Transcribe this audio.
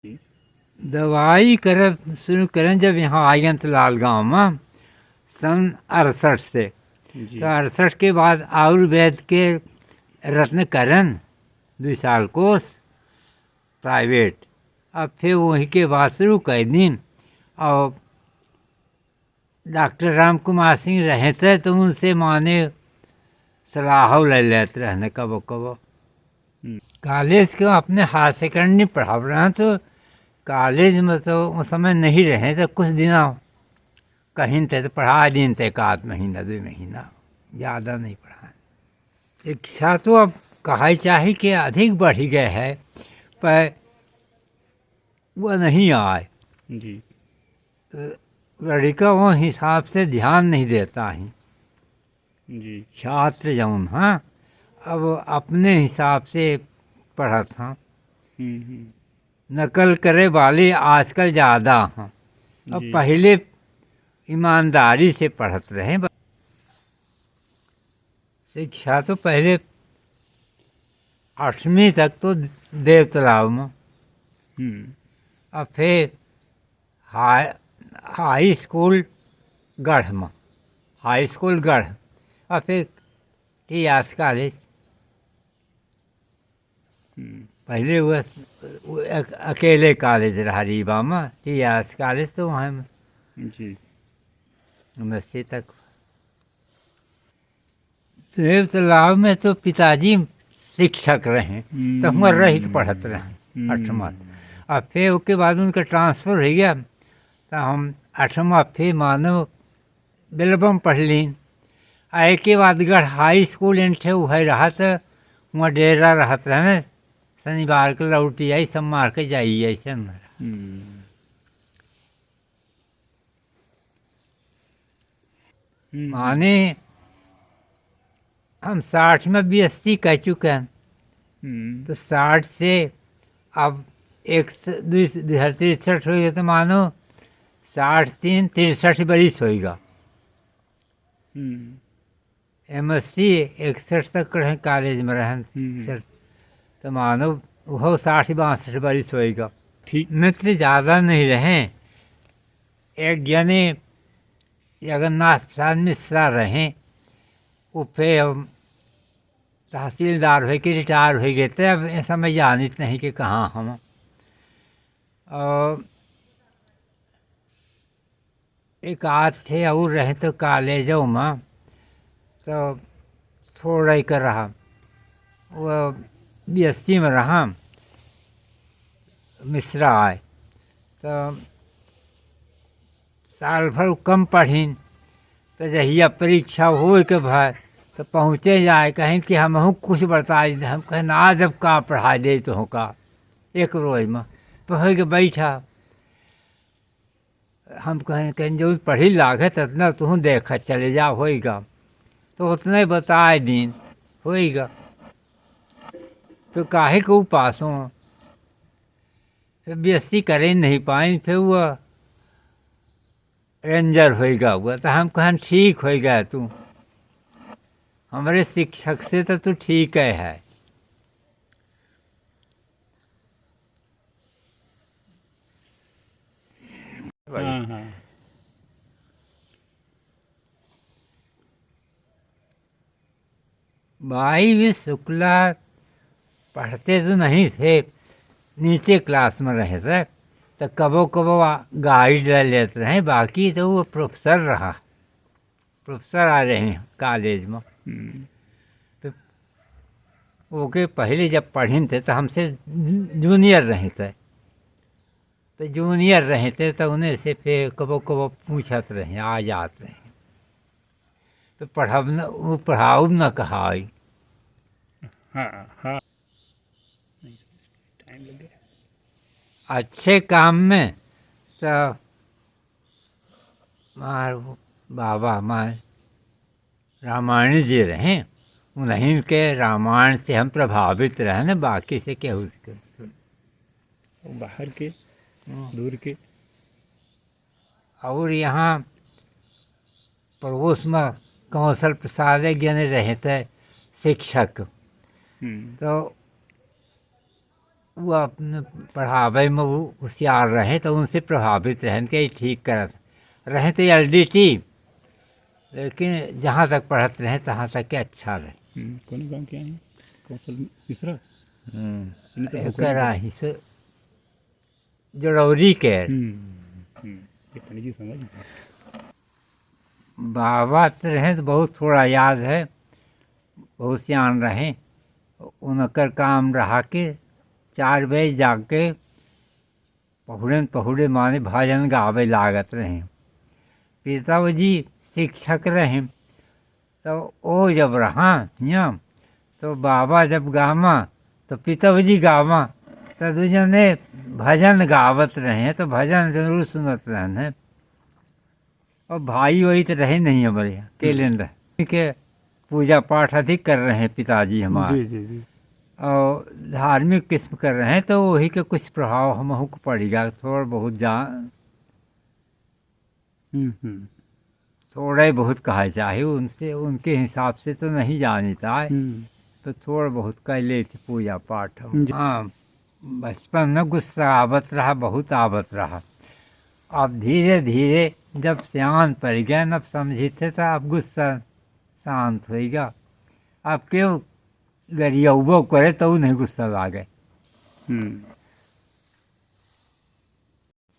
दवाई कर शुरू करें जब यहाँ आए तो लाल गाँव में सन 68 से। तो 68 के बाद आयुर्वेद के रत्नकरण 2 साल कोर्स प्राइवेट। अब फिर वहीं के बाद शुरू कर दिन। और डॉक्टर राम कुमार सिंह रहे थे तो उनसे माने सलाह ले लेते रहने कबो कबो। कॉलेज के अपने हाथ से करनी पढ़ा रहे हैं। तो कॉलेज में तो उस समय नहीं रहे तो कुछ दिन कहीं थे तो पढ़ा दिन थे, 1 महीना 2 महीना, ज़्यादा नहीं पढ़ा। शिक्षा तो अब कहा चाहे कि अधिक बढ़ गए है, पर वह नहीं आए जी। लड़का वो हिसाब से ध्यान नहीं देता है जी। छात्र जौन। हाँ, अब अपने हिसाब से पढ़ा था। नकल करे वाले आजकल ज़्यादा हैं। अब पहले ईमानदारी से पढ़त रहे। शिक्षा तो पहले 8वीं तक तो देव तालाब में। अब फिर हाई स्कूल गढ़ में, हाई स्कूल गढ़। और फिर टीआस कॉलेज। पहले वह अकेले कॉलेज रहा रीवा में, टीआस कॉलेज तो वहाँ में जी एमएससी तक। देव तालाब में तो पिताजी शिक्षक रहे तो हम रह के पढ़त रहे 8वां। और फिर उसके बाद उनका ट्रांसफ़र हो गया तो हम 8वां फिर मानव बेलबम पढ़ ली। आए के बाद गढ़ हाई स्कूल एंठे वह रहा तो वहाँ डेरा रहत रहे। शनिवार को लौटी आई, सब मार के जाइए ऐसे। माने हम 60 में बीएससी कर चुके हैं। तो 60 से अब 2063 हो गया तो मानो 60 3 63 बरिस होएगा। एमएससी 61 तक रहे कॉलेज में रहे। तो मानो वो 60 62 बरिस होएगा। ठीक। मित्र ज़्यादा नहीं रहे। एक जने जगन्नाथ प्रसाद मिश्रा रहे, वो फिर तहसीलदार हो के रिटायर हो गए थे। अब ऐसा मैं जानित नहीं कि कहाँ हम। और एक आध थे और रहे तो कॉलेजों में तो थोड़ा ही कर रहा। वो बीएससी में रहा, मिश्रा आए तो साल भर कम पढ़ीन। तो जहिया परीक्षा हो के भाई तो पहुँचे जाए कहीं कि हम कुछ बता दे। हम कहें ना जब का पढ़ा दे तो हो का एक रोज में पढ़ के बैठा। हम कहें जो पढ़ी लागत उतना तू देख चले जा होएगा। तो उतने बताए दिन होएगा। तो काहे को पास हो। फिर बीएससी करे नहीं पाए। फिर वह रेंजर होएगा हुआ। तो हम कहें ठीक होएगा तू, हमारे शिक्षक से तो तू ठीक है। भाई भी शुक्ला पढ़ते तो नहीं थे, नीचे क्लास में रहे थे। तो कबो कबो गाइड ले लेते रहे। बाकी तो वो प्रोफेसर रहा, प्रोफेसर आ रहे हैं कॉलेज में। तो ओके पहले जब पढ़े थे तो हमसे जूनियर रहे थे। तो जूनियर रहे थे तो उन्हें से फिर कबो कबो पूछत रहे, आ जाते रहे। तो पढ़ाओ न वो पढ़ाओ न कहा। हाँ। अच्छे काम में तो मार बाबा मार रामायण जी रहे। उन्हीं के रामायण से हम प्रभावित रहे न, बाकी से क्या उसके बाहर के दूर के। और यहाँ पड़ोस में कौशल प्रसाद जने रहे थे शिक्षक। तो वो अपने पढ़ावे में वो होशियार रहे तो उनसे प्रभावित रहें कि ठीक करत रहे तो एलडीटी, लेकिन जहाँ तक पढ़त रहे तहाँ तक के अच्छा रहे। कौन गाँव के हैं? कौशल मिश्रा। एकर आही से जड़ौरी के ये पंडित जी समझ। बाबा तो रहे तो बहुत थोड़ा याद है, बहुत सियान रहे। उनकर काम रहा कि 4 बजे जाके पहुड़े माने भजन गावे लागत रहे। पिताजी शिक्षक रहे तो वो जब रहा यहाँ तो बाबा जब गामा तो पिताजी गावा तो दूजने भजन गावत रहे तो भजन जरूर सुनत रहे। और भाई वही तो रहे नहीं है बढ़िया केलेन रहे के पूजा पाठ अधिक कर रहे हैं पिताजी हमारे। जी जी जी। और धार्मिक किस्म कर रहे हैं तो वही के कुछ प्रभाव हमहू को पड़ेगा थोड़ा बहुत थोड़ा ही बहुत कहा चाहे उनसे उनके हिसाब से तो नहीं जानता है तो थोड़ा बहुत कर लेते पूजा पाठ। हाँ बचपन में गुस्सा आवत रहा, बहुत आवत रहा। अब धीरे धीरे जब सियान पड़ गया न समझते तो अब गुस्सा शांत होएगा। अब क्यों गरियाबो करे तो नहीं गुस्सा लागे।